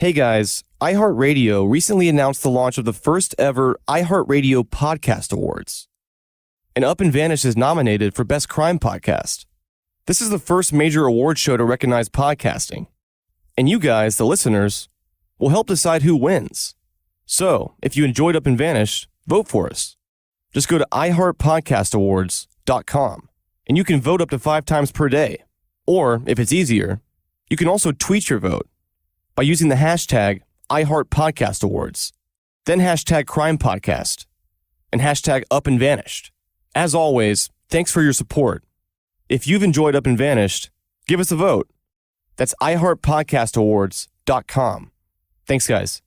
Hey guys, iHeartRadio recently announced the launch of the first ever iHeartRadio Podcast Awards. And Up and Vanish is nominated for Best Crime Podcast. This is the first major award show to recognize podcasting. And you guys, the listeners, will help decide who wins. So, if you enjoyed Up and Vanish, vote for us. Just go to iHeartPodcastAwards.com and you can vote up to 5 times per day. Or, if it's easier, you can also tweet your vote by using the hashtag iHeartPodcastAwards, then hashtag CrimePodcast, and hashtag Up and Vanished. As always, thanks for your support. If you've enjoyed Up and Vanished, give us a vote. That's iHeartPodcastAwards.com. Thanks, guys.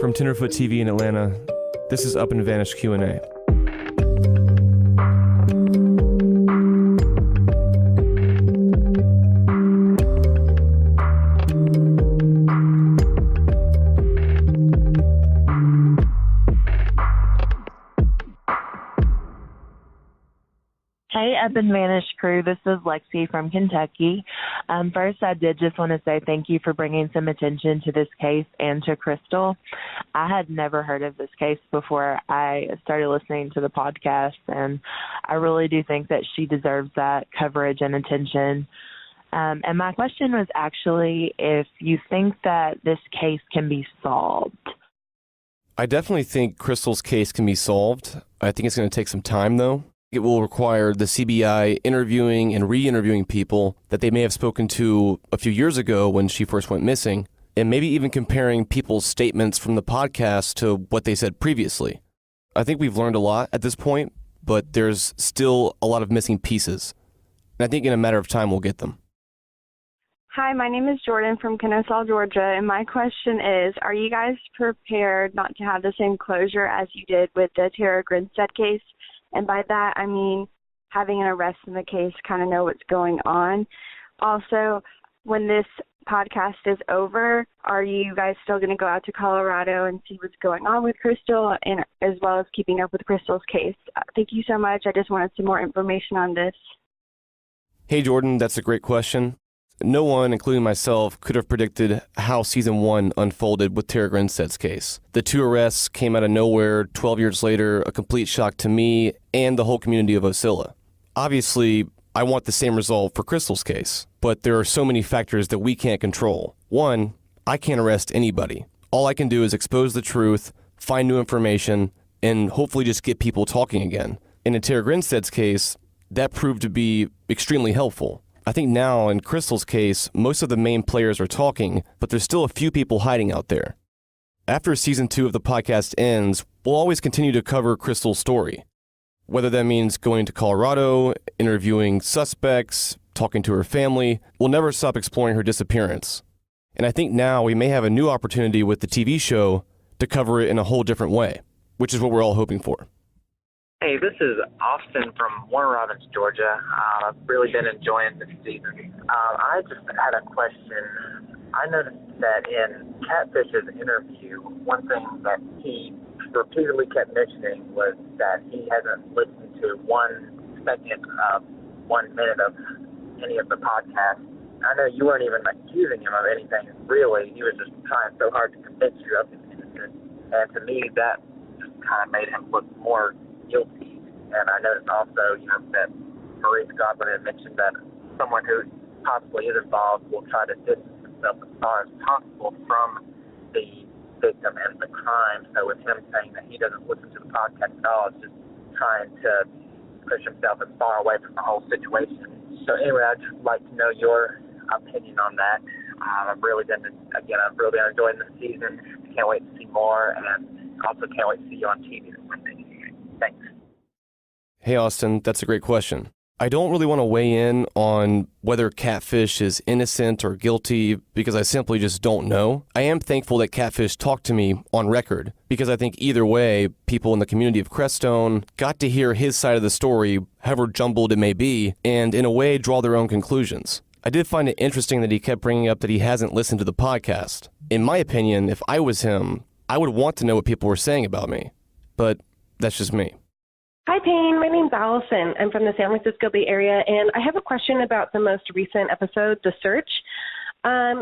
From Tenderfoot TV in Atlanta, this is Up and Vanished Q&A. Hey, Up and Vanished crew. This is Lexi from Kentucky. First, I did just want to say thank you for bringing some attention to this case and to Crystal. I had never heard of this case before I started listening to the podcast, and I really do think that she deserves that coverage and attention. And my question was actually if you think that this case can be solved. I definitely think Crystal's case can be solved. I think it's going to take some time, though. It will require the CBI interviewing and re-interviewing people that they may have spoken to a few years ago when she first went missing, and maybe even comparing people's statements from the podcast to what they said previously. I think we've learned a lot at this point, but there's still a lot of missing pieces. And I think in a matter of time, we'll get them. Hi, my name is Jordan from Kennesaw, Georgia, and my question is, are you guys prepared not to have the same closure as you did with the Tara Grinstead case? And by that, I mean having an arrest in the case, kind of know what's going on. Also, when this podcast is over, are you guys still going to go out to Colorado and see what's going on with Crystal, and as well as keeping up with Crystal's case? Thank you so much. I just wanted some more information on this. Hey, Jordan, that's a great question. No one, including myself, could have predicted how Season 1 unfolded with Tara Grinstead's case. The 2 arrests came out of nowhere 12 years later, a complete shock to me and the whole community of Osceola. Obviously, I want the same result for Crystal's case, but there are so many factors that we can't control. One, I can't arrest anybody. All I can do is expose the truth, find new information, and hopefully just get people talking again. And in Tara Grinstead's case, that proved to be extremely helpful. I think now, in Crystal's case, most of the main players are talking, but there's still a few people hiding out there. After Season 2 of the podcast ends, we'll always continue to cover Crystal's story. Whether that means going to Colorado, interviewing suspects, talking to her family, we'll never stop exploring her disappearance. And I think now we may have a new opportunity with the TV show to cover it in a whole different way, which is what we're all hoping for. Hey, this is Austin from Warner Robins, Georgia. I've really been enjoying this season. I just had a question. I noticed that in Catfish's interview, one thing that he repeatedly kept mentioning was that he hasn't listened to 1 second of 1 minute of any of the podcasts. I know you weren't even accusing him of anything, really. He was just trying so hard to convince you of his innocence. And to me, that just kind of made him look more guilty. And I noticed also, that Maurice Godwin had mentioned that someone who possibly is involved will try to distance himself as far as possible from the victim and the crime. So with him saying that he doesn't listen to the podcast at all, it's just trying to push himself as far away from the whole situation. So anyway, I'd just like to know your opinion on that. I've really been enjoying this season. Can't wait to see more, and also can't wait to see you on TV this Monday. Thanks. Hey, Austin, that's a great question. I don't really want to weigh in on whether Catfish is innocent or guilty because I simply just don't know. I am thankful that Catfish talked to me on record because I think either way, people in the community of Crestone got to hear his side of the story, however jumbled it may be, and in a way draw their own conclusions. I did find it interesting that he kept bringing up that he hasn't listened to the podcast. In my opinion, if I was him, I would want to know what people were saying about me. But that's just me. Hi, Payne. My name's Allison. I'm from the San Francisco Bay Area, and I have a question about the most recent episode, The Search. I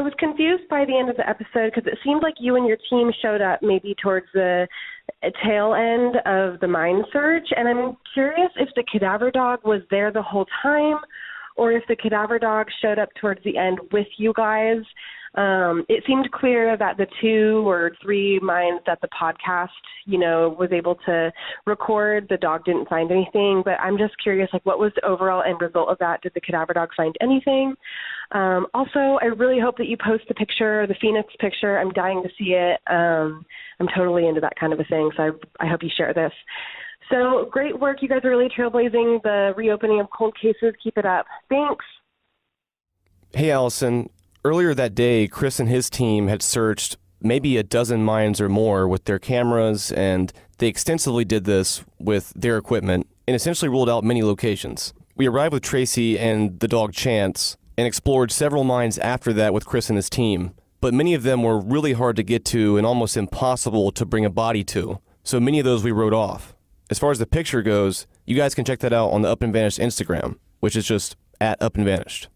was confused by the end of the episode because it seemed like you and your team showed up maybe towards the tail end of the mine search, and I'm curious if the cadaver dog was there the whole time or if the cadaver dog showed up towards the end with you guys. It seemed clear that the 2 or 3 mines that the podcast, was able to record, the dog didn't find anything, but I'm just curious, what was the overall end result of that? Did the cadaver dog find anything? Also, I really hope that you post the picture, the Phoenix picture. I'm dying to see it. I'm totally into that kind of a thing, so I hope you share this. So great work. You guys are really trailblazing the reopening of cold cases. Keep it up. Thanks. Hey, Allison. Earlier that day, Chris and his team had searched maybe a dozen mines or more with their cameras, and they extensively did this with their equipment and essentially ruled out many locations. We arrived with Tracy and the dog Chance and explored several mines after that with Chris and his team, but many of them were really hard to get to and almost impossible to bring a body to, so many of those we wrote off. As far as the picture goes, you guys can check that out on the Up and Vanished Instagram, which is just @UpandVanished.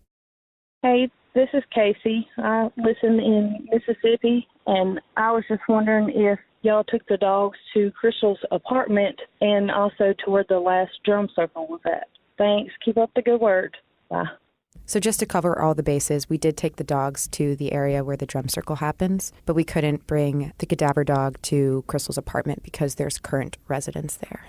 Hey, this is Casey. I listen in Mississippi, and I was just wondering if y'all took the dogs to Crystal's apartment and also to where the last drum circle was at. Thanks. Keep up the good work. Bye. So just to cover all the bases, we did take the dogs to the area where the drum circle happens, but we couldn't bring the cadaver dog to Crystal's apartment because there's current residents there.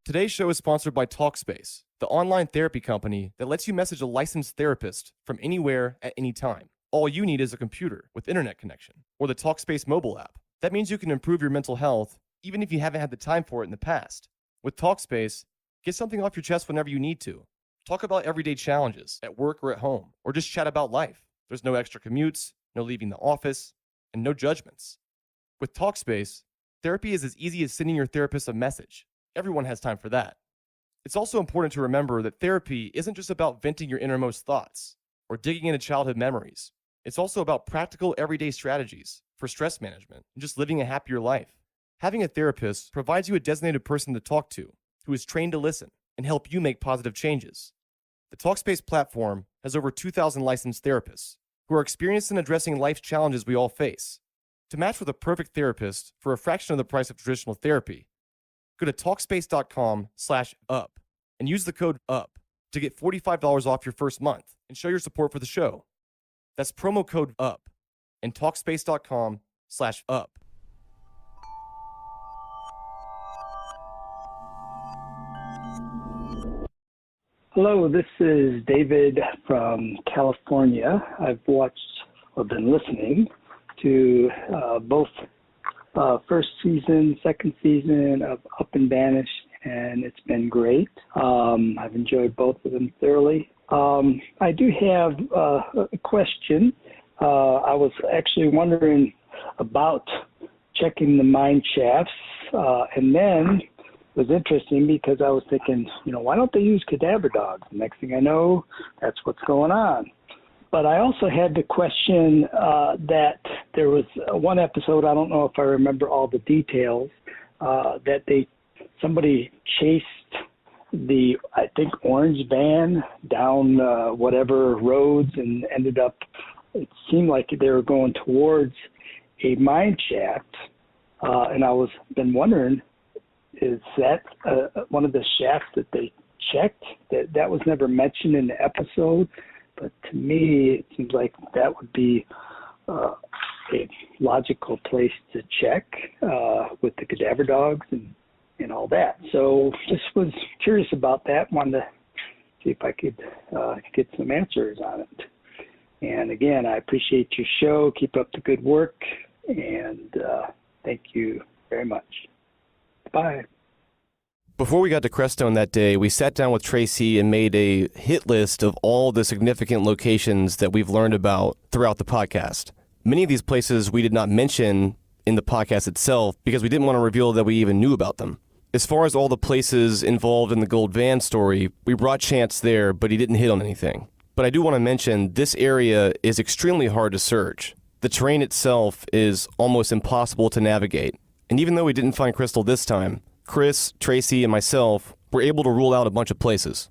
Today's show is sponsored by Talkspace, the online therapy company that lets you message a licensed therapist from anywhere at any time. All you need is a computer with internet connection or the Talkspace mobile app. That means you can improve your mental health even if you haven't had the time for it in the past. With Talkspace, get something off your chest whenever you need to. Talk about everyday challenges at work or at home, or just chat about life. There's no extra commutes, no leaving the office, and no judgments. With Talkspace, therapy is as easy as sending your therapist a message. Everyone has time for that. It's also important to remember that therapy isn't just about venting your innermost thoughts or digging into childhood memories. It's also about practical everyday strategies for stress management and just living a happier life. Having a therapist provides you a designated person to talk to who is trained to listen and help you make positive changes. The Talkspace platform has over 2,000 licensed therapists who are experienced in addressing life's challenges we all face. To match with a perfect therapist for a fraction of the price of traditional therapy, go to Talkspace.com/up and use the code UP to get $45 off your first month and show your support for the show. That's promo code UP and Talkspace.com/up. Hello, this is David from California. I've watched or been listening to both first season, second season of Up and Vanished, and it's been great. I've enjoyed both of them thoroughly. I do have a question. I was actually wondering about checking the mine shafts, and then it was interesting because I was thinking, why don't they use cadaver dogs? The next thing I know, that's what's going on. But I also had the question that there was one episode, I don't know if I remember all the details, that somebody chased the, I think, orange van down whatever roads and ended up, it seemed like they were going towards a mine shaft. And I was been wondering, is that one of the shafts that they checked? That was never mentioned in the episode. But to me, it seems like that would be a logical place to check with the cadaver dogs and all that. So just was curious about that. Wanted to see if I could get some answers on it. And again, I appreciate your show. Keep up the good work. And thank you very much. Bye. Before we got to Crestone that day, we sat down with Tracy and made a hit list of all the significant locations that we've learned about throughout the podcast. Many of these places we did not mention in the podcast itself because we didn't want to reveal that we even knew about them. As far as all the places involved in the gold van story, we brought Chance there, but he didn't hit on anything. But I do want to mention this area is extremely hard to search. The terrain itself is almost impossible to navigate. And even though we didn't find Crystal this time, Chris, Tracy, and myself were able to rule out a bunch of places.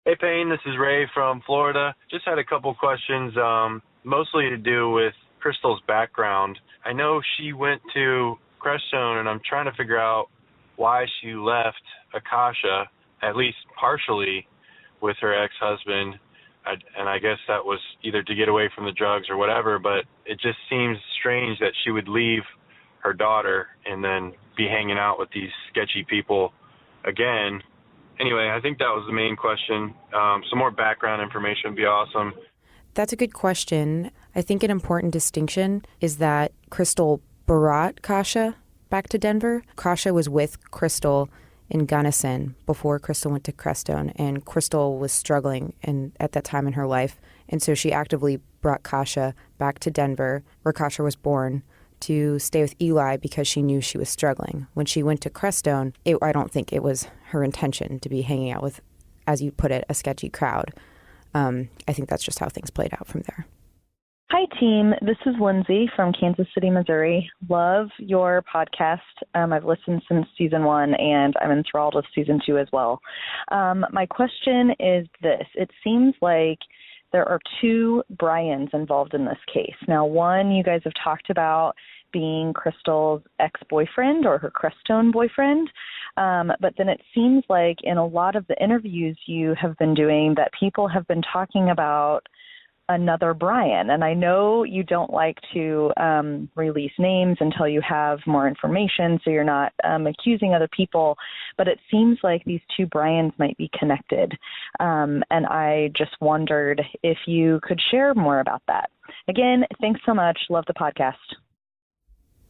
Hey, Payne, this is Ray from Florida. Just had a couple questions, mostly to do with Crystal's background. I know she went to Crestone, and I'm trying to figure out why she left Akasha, at least partially, with her ex-husband. And I guess that was either to get away from the drugs or whatever, but it just seems strange that she would leave her daughter and then be hanging out with these sketchy people again. Anyway, I think that was the main question. Some more background information would be awesome. That's a good question. I think an important distinction is that Crystal brought Kasha back to Denver. Kasha was with Crystal in Gunnison before Crystal went to Crestone, and Crystal was struggling at that time in her life. And so she actively brought Kasha back to Denver, where Kasha was born, to stay with Eli because she knew she was struggling. When she went to Crestone, I don't think it was her intention to be hanging out with, as you put it, a sketchy crowd. I think that's just how things played out from there. Hi, team. This is Lindsay from Kansas City, Missouri. Love your podcast. I've listened since season 1, and I'm enthralled with season 2 as well. My question is this. It seems like there are 2 Brians involved in this case. Now, one you guys have talked about being Crystal's ex-boyfriend or her Crestone boyfriend, but then it seems like in a lot of the interviews you have been doing that people have been talking about another Brian. And I know you don't like to release names until you have more information, so you're not accusing other people, but it seems like these 2 Brians might be connected. And I just wondered if you could share more about that. Again, thanks so much. Love the podcast.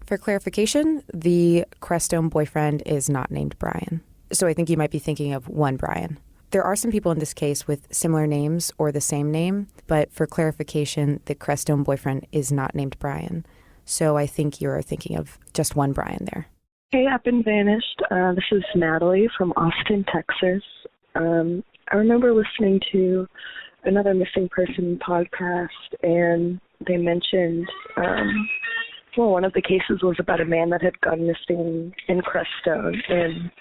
For clarification, the Crestone boyfriend is not named Brian. So I think you might be thinking of one Brian. There are some people in this case with similar names or the same name, but for clarification, the Crestone boyfriend is not named Brian. So I think you're thinking of just one Brian there. Hey, Up and Vanished. This is Natalie from Austin, Texas. I remember listening to another missing person podcast, and they mentioned, one of the cases was about a man that had gone missing in Crestone, and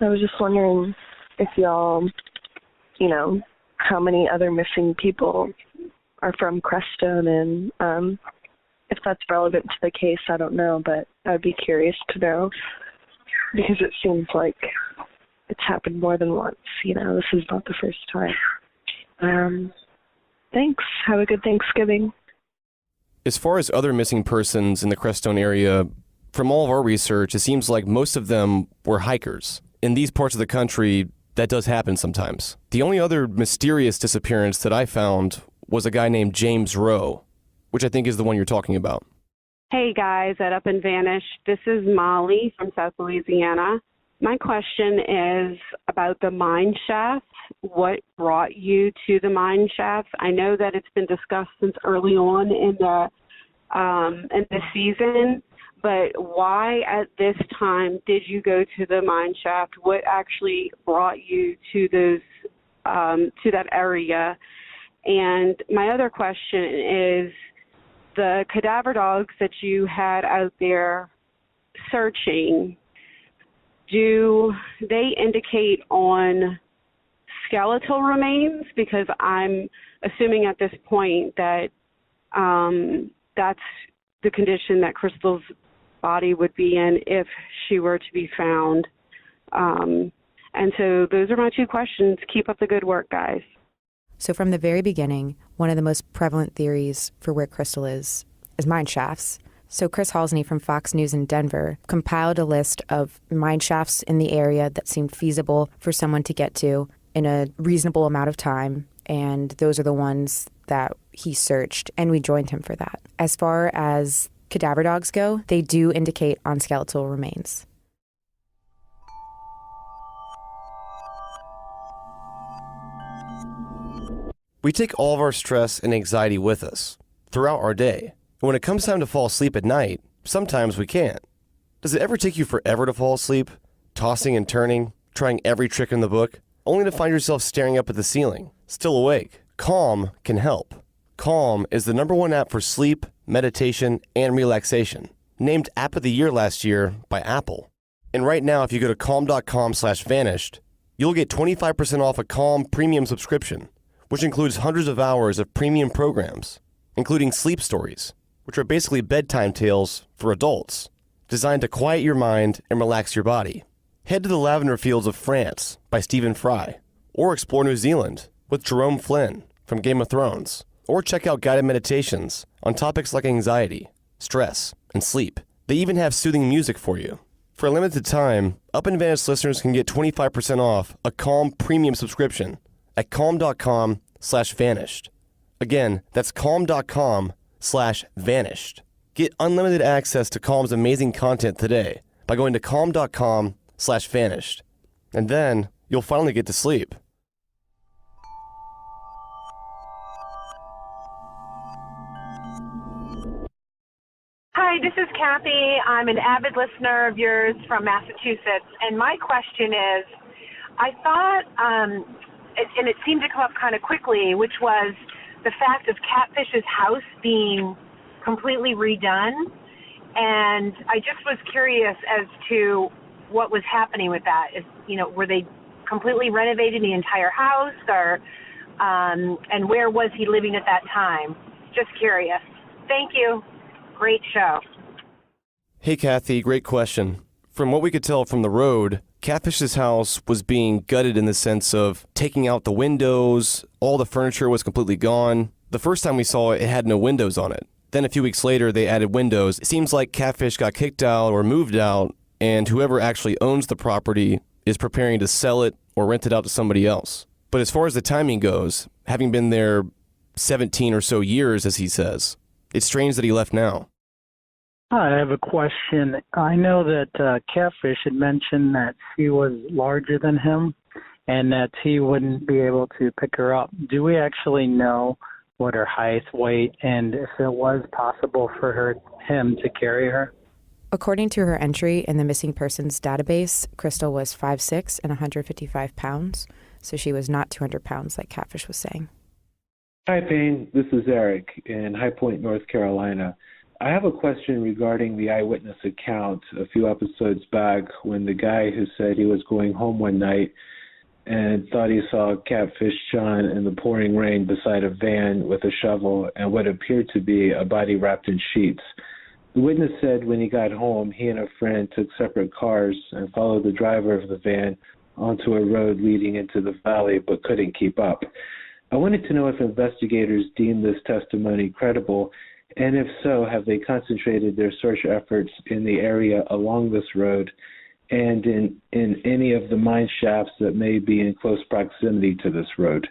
I was just wondering if y'all, how many other missing people are from Crestone, and if that's relevant to the case, I don't know, but I'd be curious to know, because it seems like it's happened more than once. This is not the first time. Thanks. Have a good Thanksgiving. As far as other missing persons in the Crestone area, from all of our research, it seems like most of them were hikers. In these parts of the country, that does happen sometimes. The only other mysterious disappearance that I found was a guy named James Rowe, which I think is the one you're talking about. Hey guys at Up and Vanish, this is Molly from South Louisiana. My question is about the mine shafts. What brought you to the mine shafts? I know that it's been discussed since early on in the season, but why at this time did you go to the mine shaft? What actually brought you to those to that area? And my other question is, the cadaver dogs that you had out there searching, do they indicate on skeletal remains? Because I'm assuming at this point that that's the condition that Crystal's body would be in if she were to be found. And so those are my 2 questions. Keep up the good work, guys. So from the very beginning, one of the most prevalent theories for where Crystal is mine shafts. So Chris Halsney from Fox News in Denver compiled a list of mine shafts in the area that seemed feasible for someone to get to in a reasonable amount of time. And those are the ones that he searched, and we joined him for that. As far as cadaver dogs go, they do indicate on skeletal remains. We take all of our stress and anxiety with us throughout our day. And when it comes time to fall asleep at night, sometimes we can't. Does it ever take you forever to fall asleep? Tossing and turning, trying every trick in the book, only to find yourself staring up at the ceiling, still awake? Calm can help. Calm is the #1 app for sleep, meditation, and relaxation. Named App of the Year last year by Apple. And right now, if you go to calm.com/vanished, you'll get 25% off a Calm premium subscription, which includes hundreds of hours of premium programs, including sleep stories, which are basically bedtime tales for adults, designed to quiet your mind and relax your body. Head to the lavender fields of France by Stephen Fry, or explore New Zealand with Jerome Flynn from Game of Thrones, or check out guided meditations on topics like anxiety, stress, and sleep. They even have soothing music for you. For a limited time, Up and Vanished listeners can get 25% off a Calm premium subscription at calm.com/vanished. Again, that's calm.com/vanished. Get unlimited access to Calm's amazing content today by going to calm.com/vanished. And then you'll finally get to sleep. Hi, this is Kathy. I'm an avid listener of yours from Massachusetts, and my question is, I thought, and it seemed to come up kind of quickly, which was the fact of Catfish's house being completely redone, and I just was curious as to what was happening with that. Were they completely renovating the entire house, or and where was he living at that time? Just curious. Thank you. Great show. Hey, Kathy, great question. From what we could tell from the road, Catfish's house was being gutted in the sense of taking out the windows, all the furniture was completely gone. The first time we saw it, it had no windows on it. Then a few weeks later, they added windows. It seems like Catfish got kicked out or moved out, and whoever actually owns the property is preparing to sell it or rent it out to somebody else. But as far as the timing goes, having been there 17 or so years, as he says, it's strange that he left now. Hi, I have a question. I know that Catfish had mentioned that she was larger than him and that he wouldn't be able to pick her up. Do we actually know what her height, weight, and if it was possible for him to carry her? According to her entry in the missing persons database, Crystal was 5'6" and 155 pounds, so she was not 200 pounds like Catfish was saying. Hi, Payne. This is Eric in High Point, North Carolina. I have a question regarding the eyewitness account a few episodes back when the guy who said he was going home one night and thought he saw Catfish John in the pouring rain beside a van with a shovel and what appeared to be a body wrapped in sheets. The witness said when he got home, he and a friend took separate cars and followed the driver of the van onto a road leading into the valley but couldn't keep up. I wanted to know if investigators deem this testimony credible, and if so, have they concentrated their search efforts in the area along this road and in any of the mine shafts that may be in close proximity to this road?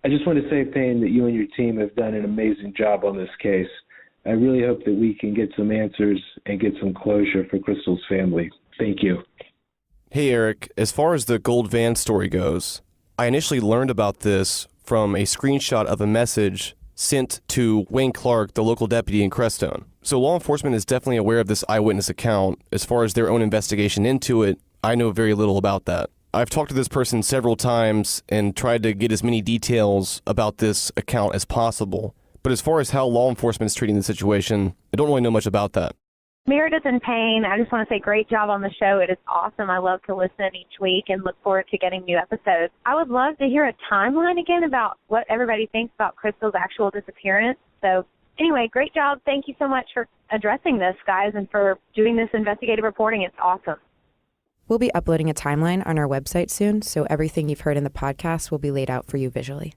I just want to say, Payne, that you and your team have done an amazing job on this case. I really hope that we can get some answers and get some closure for Crystal's family. Thank you. Hey, Eric, as far as the gold van story goes, I initially learned about this from a screenshot of a message sent to Wayne Clark, the local deputy in Crestone. So law enforcement is definitely aware of this eyewitness account. As far as their own investigation into it, I know very little about that. I've talked to this person several times and tried to get as many details about this account as possible. But as far as how law enforcement is treating the situation, I don't really know much about that. Meredith and Payne, I just want to say great job on the show. It is awesome. I love to listen each week and look forward to getting new episodes. I would love to hear a timeline again about what everybody thinks about Crystal's actual disappearance. So anyway, great job. Thank you so much for addressing this, guys, and for doing this investigative reporting. It's awesome. We'll be uploading a timeline on our website soon, so everything you've heard in the podcast will be laid out for you visually.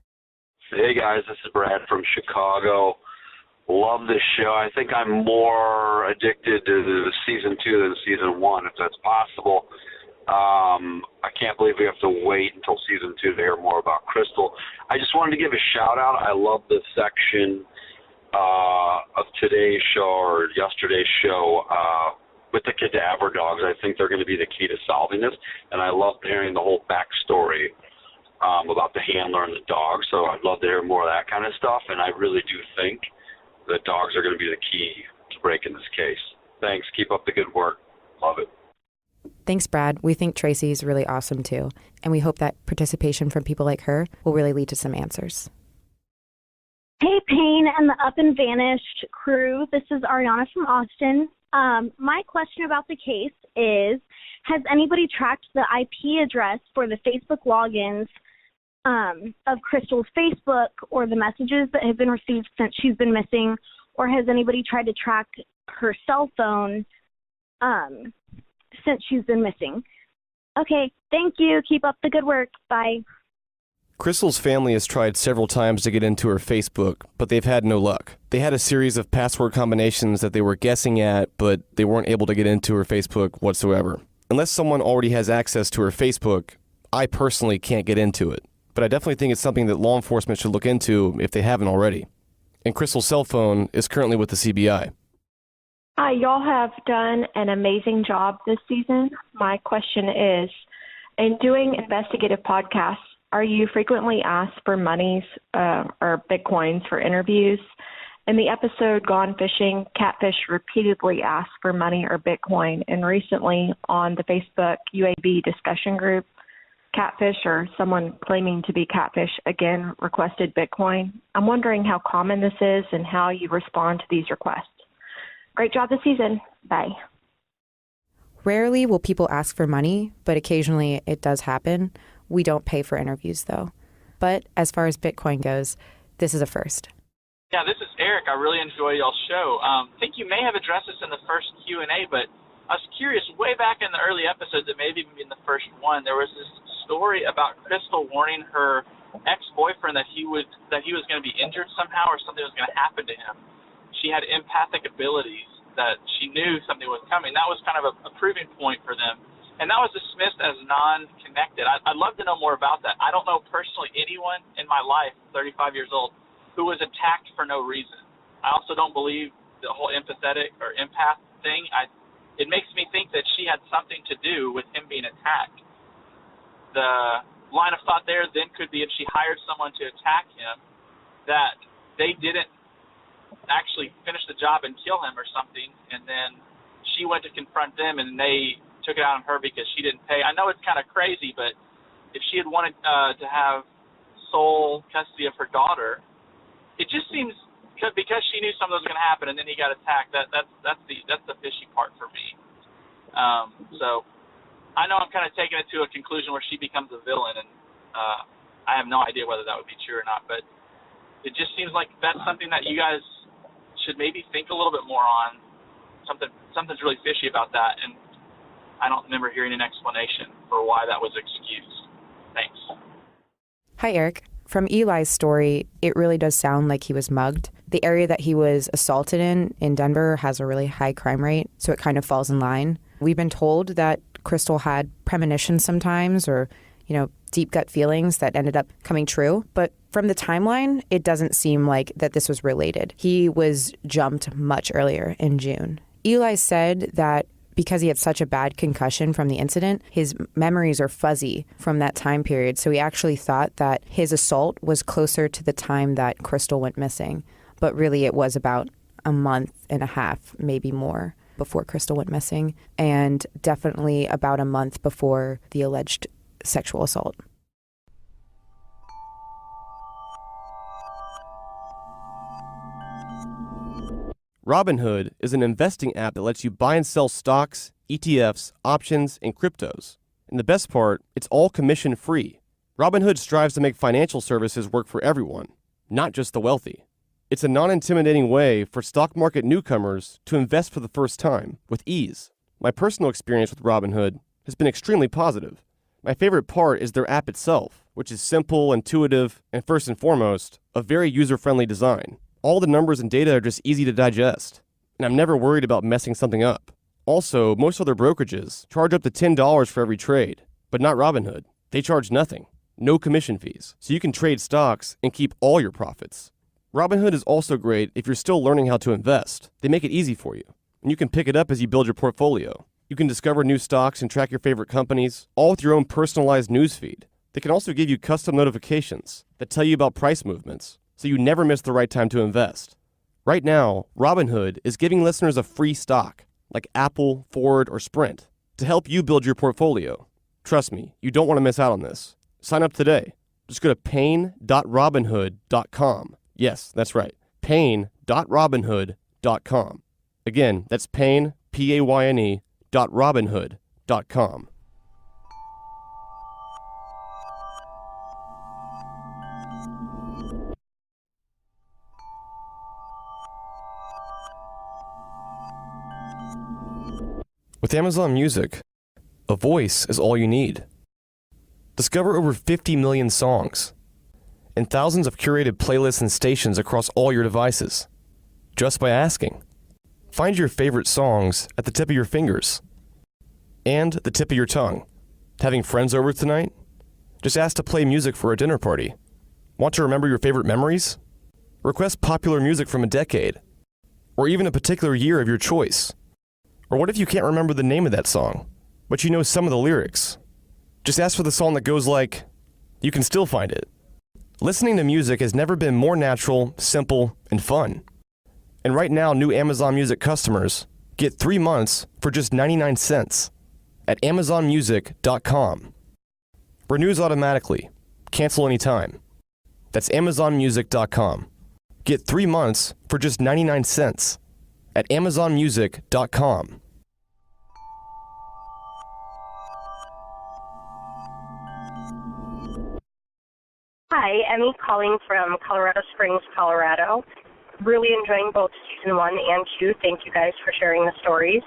Hey, guys, this is Brad from Chicago. Love this show. I think I'm more addicted to season 2 than season 1, if that's possible. I can't believe we have to wait until season 2 to hear more about Crystal. I just wanted to give a shout out. I love this section of today's show or yesterday's show with the cadaver dogs. I think they're going to be the key to solving this, and I love hearing the whole backstory about the handler and the dog. So I'd love to hear more of that kind of stuff, and I really do think the dogs are going to be the key to breaking this case. Thanks. Keep up the good work. Love it. Thanks, Brad. We think Tracy's really awesome, too. And we hope that participation from people like her will really lead to some answers. Hey, Payne and the Up and Vanished crew. This is Ariana from Austin. My question about the case is, has anybody tracked the IP address for the Facebook logins of Crystal's Facebook or the messages that have been received since she's been missing, or has anybody tried to track her cell phone since she's been missing? Okay, thank you. Keep up the good work. Bye. Crystal's family has tried several times to get into her Facebook, but they've had no luck. They had a series of password combinations that they were guessing at, but they weren't able to get into her Facebook whatsoever. Unless someone already has access to her Facebook, I personally can't get into it. But I definitely think it's something that law enforcement should look into if they haven't already. And Crystal's cell phone is currently with the CBI. Hi, y'all have done an amazing job this season. My question is, in doing investigative podcasts, are you frequently asked for monies or Bitcoins for interviews? In the episode Gone Fishing, Catfish repeatedly asked for money or Bitcoin, and recently on the Facebook UAB discussion group, Catfish or someone claiming to be Catfish again requested Bitcoin. I'm wondering how common this is and how you respond to these requests. Great job this season. Bye. Rarely will people ask for money, but occasionally it does happen. We don't pay for interviews, though. But as far as Bitcoin goes, this is a first. Yeah, this is Eric. I really enjoy y'all's show. I think you may have addressed this in the first Q&A, but I was curious, way back in the early episodes, it may have even been the first one, there was this story about Crystal warning her ex-boyfriend that he was going to be injured somehow or something was going to happen to him. She had empathic abilities that she knew something was coming. That was kind of a proving point for them. And that was dismissed as non-connected. I'd love to know more about that. I don't know personally anyone in my life, 35 years old, who was attacked for no reason. I also don't believe the whole empathetic or empath thing. It makes me think that she had something to do with him being attacked. The line of thought there then could be if she hired someone to attack him, that they didn't actually finish the job and kill him or something, and then she went to confront them and they took it out on her because she didn't pay. I know it's kind of crazy, but if she had wanted to have sole custody of her daughter, it just seems because she knew something was going to happen and then he got attacked. That's the fishy part for me. So I know I'm kind of taking it to a conclusion where she becomes a villain, and I have no idea whether that would be true or not. But it just seems like that's something that you guys should maybe think a little bit more on. Something's really fishy about that, and I don't remember hearing an explanation for why that was excused. Thanks. Hi, Eric. From Eli's story, it really does sound like he was mugged. The area that he was assaulted in Denver has a really high crime rate, so it kind of falls in line. We've been told that Crystal had premonitions sometimes or, deep gut feelings that ended up coming true. But from the timeline, it doesn't seem like that this was related. He was jumped much earlier in June. Eli said that because he had such a bad concussion from the incident, his memories are fuzzy from that time period. So he actually thought that his assault was closer to the time that Crystal went missing. But really it was about a month and a half, maybe more, before Crystal went missing. And definitely about a month before the alleged sexual assault. Robinhood is an investing app that lets you buy and sell stocks, ETFs, options, and cryptos. And the best part, it's all commission-free. Robinhood strives to make financial services work for everyone, not just the wealthy. It's a non-intimidating way for stock market newcomers to invest for the first time with ease. My personal experience with Robinhood has been extremely positive. My favorite part is their app itself, which is simple, intuitive, and first and foremost, a very user-friendly design. All the numbers and data are just easy to digest, and I'm never worried about messing something up. Also, most other brokerages charge up to $10 for every trade, but not Robinhood. They charge nothing, no commission fees, so you can trade stocks and keep all your profits. Robinhood is also great if you're still learning how to invest. They make it easy for you, and you can pick it up as you build your portfolio. You can discover new stocks and track your favorite companies, all with your own personalized newsfeed. They can also give you custom notifications that tell you about price movements, so you never miss the right time to invest. Right now, Robinhood is giving listeners a free stock, like Apple, Ford, or Sprint, to help you build your portfolio. Trust me, you don't want to miss out on this. Sign up today. Just go to payne.robinhood.com. Yes, that's right. Payne.robinhood.com. Again, that's Payne, Payne, .robinhood.com. With Amazon Music, a voice is all you need. Discover over 50 million songs and thousands of curated playlists and stations across all your devices, just by asking. Find your favorite songs at the tip of your fingers and the tip of your tongue. Having friends over tonight? Just ask to play music for a dinner party. Want to remember your favorite memories? Request popular music from a decade, or even a particular year of your choice. Or what if you can't remember the name of that song, but you know some of the lyrics? Just ask for the song that goes like, you can still find it. Listening to music has never been more natural, simple, and fun. And right now, new Amazon Music customers get 3 months for just 99 cents at amazonmusic.com. Renews automatically. Cancel anytime. That's amazonmusic.com. Get 3 months for just 99 cents at amazonmusic.com. Hi, Emmy calling from Colorado Springs, Colorado. Really enjoying both season 1 and 2. Thank you guys for sharing the stories.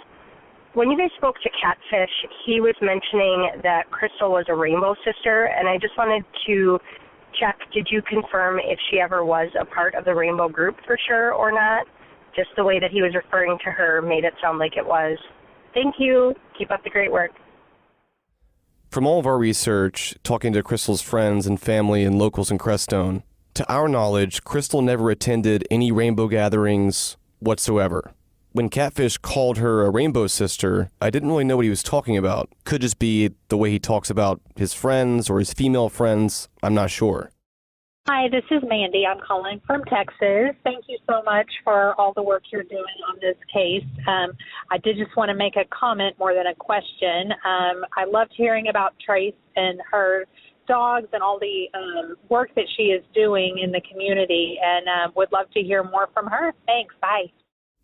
When you guys spoke to Catfish, he was mentioning that Crystal was a rainbow sister, and I just wanted to check, did you confirm if she ever was a part of the rainbow group for sure or not? Just the way that he was referring to her made it sound like it was. Thank you. Keep up the great work. From all of our research, talking to Crystal's friends and family and locals in Crestone, to our knowledge, Crystal never attended any rainbow gatherings whatsoever. When Catfish called her a rainbow sister, I didn't really know what he was talking about. Could just be the way he talks about his friends or his female friends. I'm not sure. Hi, this is Mandy. I'm calling from Texas. Thank you so much for all the work you're doing on this case. I did just want to make a comment more than a question. I loved hearing about Trace and her dogs and all the work that she is doing in the community, and would love to hear more from her. Thanks. Bye.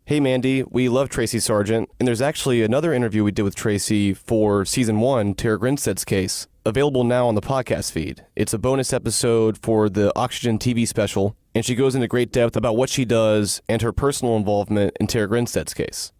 Hey, Mandy, we love Tracy Sargent, and there's actually another interview we did with Tracy for Season 1, Tara Grinstead's case, available now on the podcast feed. It's a bonus episode for the Oxygen TV special, and she goes into great depth about what she does and her personal involvement in Tara Grinstead's case.